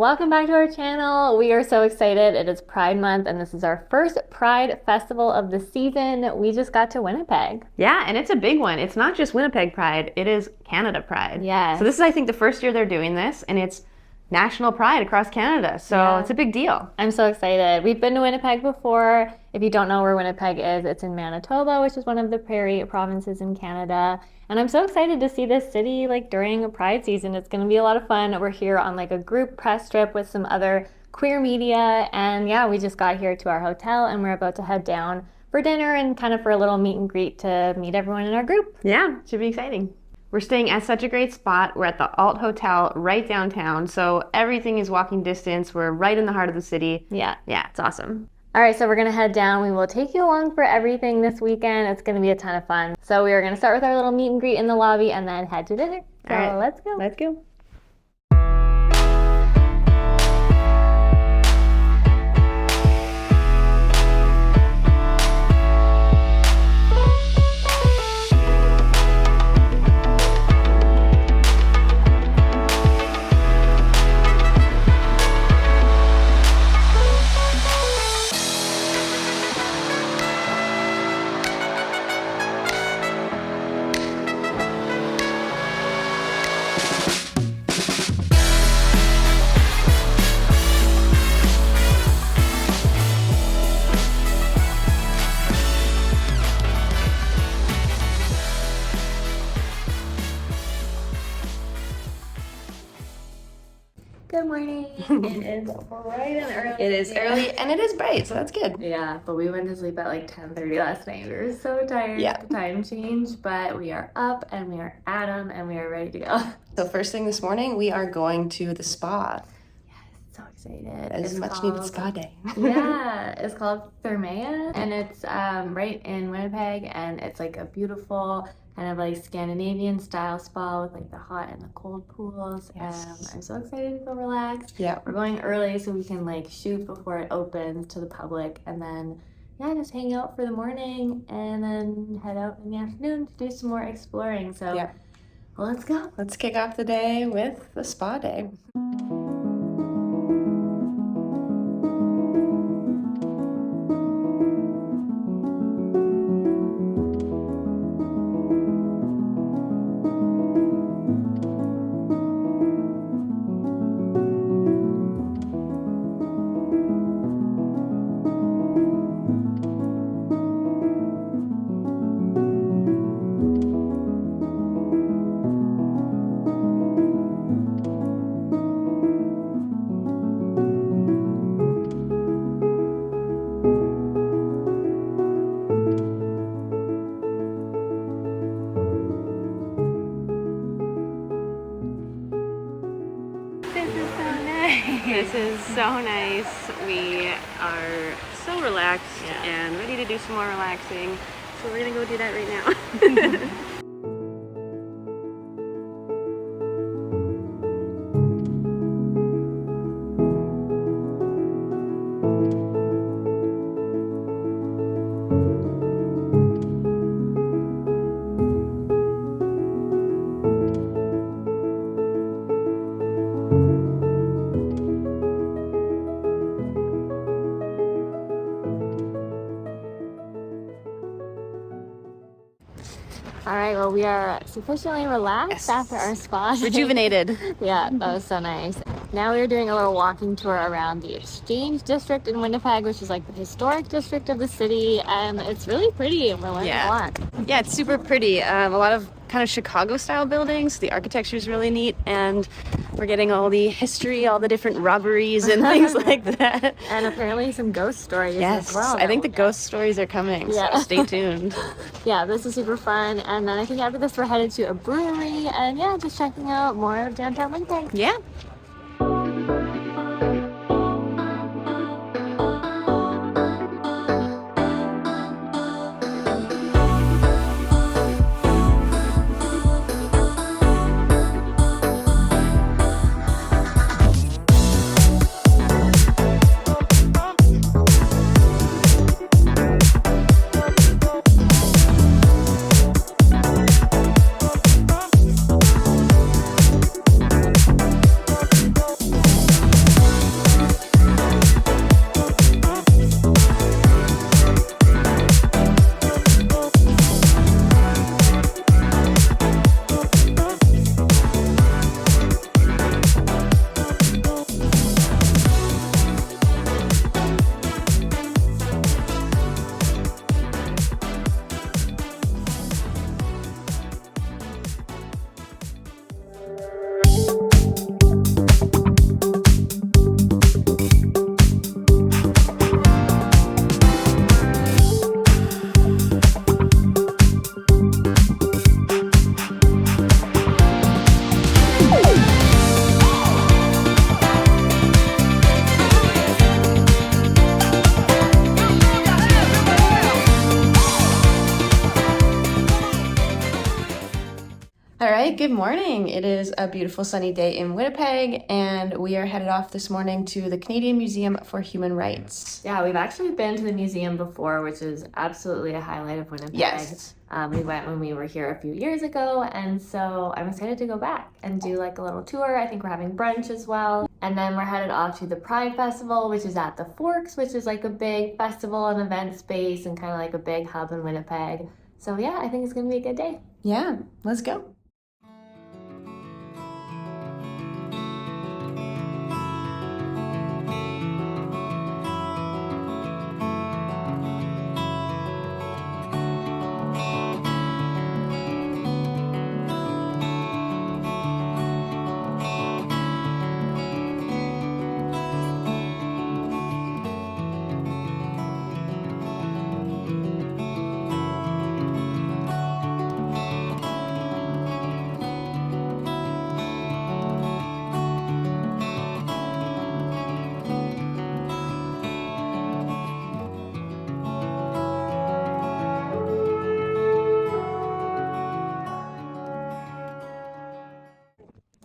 Welcome back to our channel. We are so excited. It is Pride Month and this is our first Pride Festival of the season. We just got to Winnipeg. Yeah, and it's a big one. It's not just Winnipeg Pride, it is Canada Pride. Yes. So this is, I think, the first year they're doing this, and it's national pride across Canada. So It's a big deal. I'm so excited. We've been to Winnipeg before. If you don't know where Winnipeg is, it's in Manitoba, which is one of the prairie provinces in Canada. And I'm so excited to see this city during a Pride season. It's going to be a lot of fun. We're here on a group press trip with some other queer media. And yeah, we just got here to our hotel and we're about to head down for dinner and kind of for a little meet and greet to meet everyone in our group. Yeah, should be exciting. We're staying at such a great spot. We're at the Alt Hotel right downtown, so everything is walking distance. We're right in the heart of the city. Yeah, it's awesome. All right, so we're gonna head down. We will take you along for everything this weekend. It's gonna be a ton of fun. So we are gonna start with our little meet and greet in the lobby and then head to dinner. So all right, let's go. Let's go. Good morning. It is bright and early. It is early and it is bright, so that's good. Yeah, but we went to sleep at 10:30 last night. We were so tired. Yeah. The time change, but we are up and we are at 'em and we are ready to go. So first thing this morning, we are going to the spa. So excited. It's much needed spa day. Yeah, it's called Thermëa and it's right in Winnipeg and it's a beautiful kind of Scandinavian style spa with the hot and the cold pools. Yes. I'm so excited to go relax. Yeah. We're going early so we can shoot before it opens to the public and then just hang out for the morning and then head out in the afternoon to do some more exploring. So well, let's go. Let's kick off the day with the spa day. This is so nice. We are so relaxed and ready to do some more relaxing. So we're gonna go do that right now. All right, well, we are sufficiently relaxed after our spa. Rejuvenated. Yeah, that was so nice. Now we are doing a little walking tour around the Exchange District in Winnipeg, which is the historic district of the city, and it's really pretty and we're learning a lot. Yeah, it's super pretty. A lot of kind of Chicago-style buildings. The architecture is really neat, and we're getting all the history, all the different robberies and things like that. And apparently some ghost stories as well. I think the ghost stories are coming, so stay tuned. Yeah, this is super fun. And then I think after this we're headed to a brewery and just checking out more of downtown Winnipeg. Yeah. All right, good morning. It is a beautiful sunny day in Winnipeg, and we are headed off this morning to the Canadian Museum for Human Rights. Yeah, we've actually been to the museum before, which is absolutely a highlight of Winnipeg. Yes. We went when we were here a few years ago, and so I'm excited to go back and do like a little tour. I think we're having brunch as well. And then we're headed off to the Pride Festival, which is at the Forks, which is like a big festival and event space and kind of like a big hub in Winnipeg. So yeah, I think it's going to be a good day. Yeah, let's go.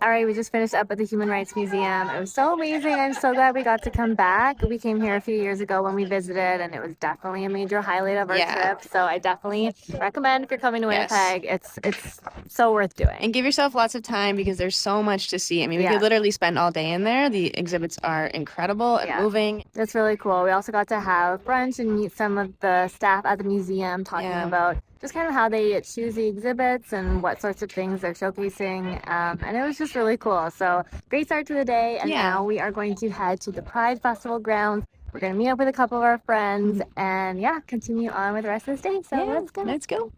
All right, we just finished up at the Human Rights Museum. It was so amazing. I'm so glad we got to come back. We came here a few years ago when we visited, and it was definitely a major highlight of our trip. So I definitely recommend if you're coming to Winnipeg. Yes. It's so worth doing. And give yourself lots of time because there's so much to see. I mean, we could literally spend all day in there. The exhibits are incredible and moving. That's really cool. We also got to have brunch and meet some of the staff at the museum talking about just kind of how they choose the exhibits and what sorts of things they're showcasing. And it was just really cool. So great start to the day. And now we are going to head to the Pride Festival grounds. We're going to meet up with a couple of our friends and continue on with the rest of the day. So let's go. Let's go.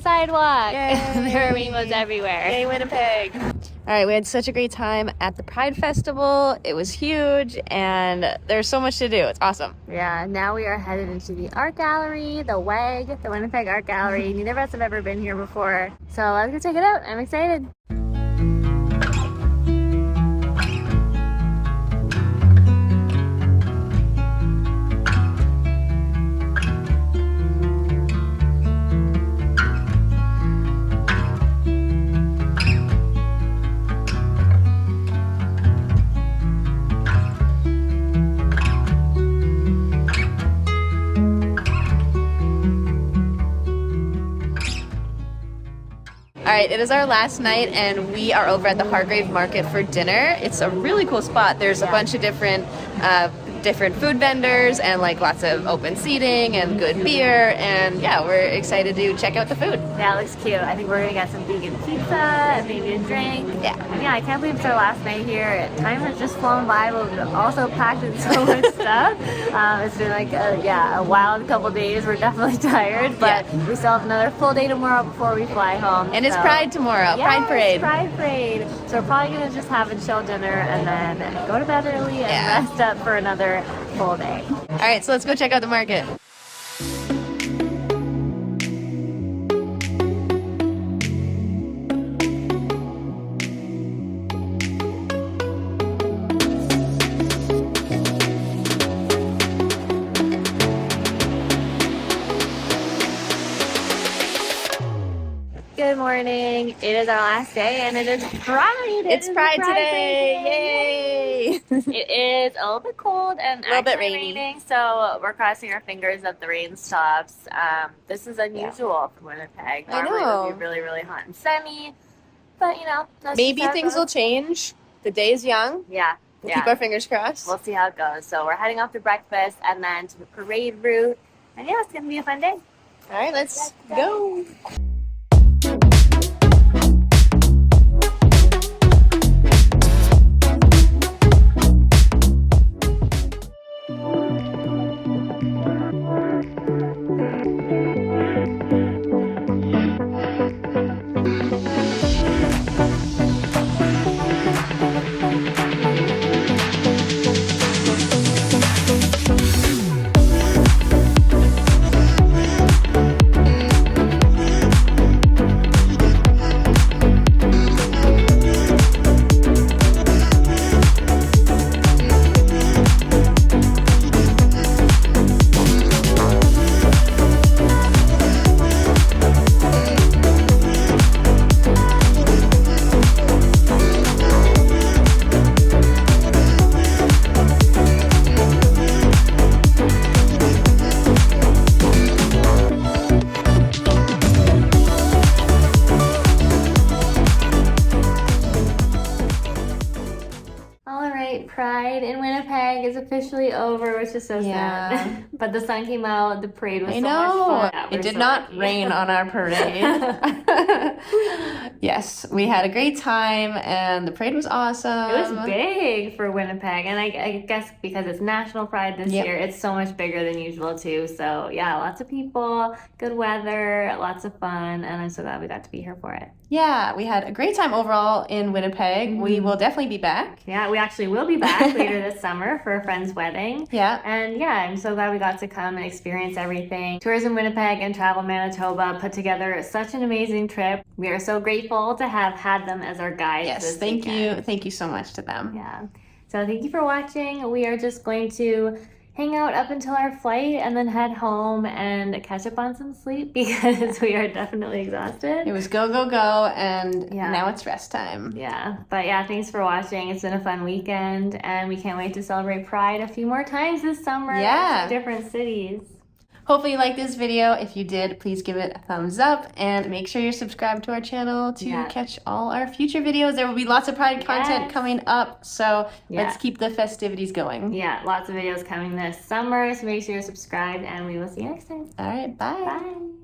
Sidewalk. Yay. There are rainbows everywhere. Yay, Winnipeg. All right, we had such a great time at the Pride Festival. It was huge, and there's so much to do. It's awesome. Yeah, now we are headed into the art gallery, the WAG, the Winnipeg Art Gallery. Neither of us have ever been here before, so let's go check it out. I'm excited. All right, it is our last night, and we are over at the Hargrave Market for dinner. It's a really cool spot. There's a bunch of different food vendors and like lots of open seating and good beer, and we're excited to check out the food. Yeah, it looks cute. I think we're gonna get some vegan pizza and maybe a drink. And I can't believe it's our last night here. Time has just flown by, but we've also packed in so much stuff. It's been like a wild couple days. We're definitely tired, but we still have another full day tomorrow before we fly home. And it's Pride tomorrow. Pride Parade. Pride Parade. So we're probably gonna just have a chill dinner and then go to bed early and rest up for another full day. All right, so let's go check out the market. Good morning. It is our last day and it is Pride. It's Pride today. Yay! It is a little bit cold and a little bit raining, so we're crossing our fingers that the rain stops. This is unusual for Winnipeg. Normally it would be really, really hot and sunny, but maybe things will change. The day is young. We'll keep our fingers crossed. We'll see how it goes. So we're heading off to breakfast and then to the parade route, and it's gonna be a fun day. All right, let's go. Winnipeg Pride in Winnipeg is officially over, which is so sad. But the sun came out, the parade was so much fun. Yeah, it did so not lucky. rain on our parade. Yes, we had a great time and the parade was awesome. It was big for Winnipeg, and I guess because it's National Pride this year, it's so much bigger than usual too. So yeah, lots of people, good weather, lots of fun, and I'm so glad we got to be here for it. Yeah, we had a great time overall in Winnipeg. We will definitely be back. Yeah, we actually will be back later this summer for a friend's wedding. Yeah. And yeah, I'm so glad we got to come and experience everything. Tourism Winnipeg and Travel Manitoba put together such an amazing trip. We are so grateful to have had them as our guides. Yes, thank you. Thank you so much to them. Yeah. So thank you for watching. We are just going to hang out up until our flight and then head home and catch up on some sleep because we are definitely exhausted. It was go, go, go, and now it's rest time. Yeah, but yeah, thanks for watching. It's been a fun weekend, and we can't wait to celebrate Pride a few more times this summer in different cities. Hopefully you liked this video. If you did, please give it a thumbs up and make sure you're subscribed to our channel to catch all our future videos. There will be lots of Pride content coming up, so let's keep the festivities going. Yeah, lots of videos coming this summer, so make sure you're subscribed, and we will see you next time. All right, bye. Bye.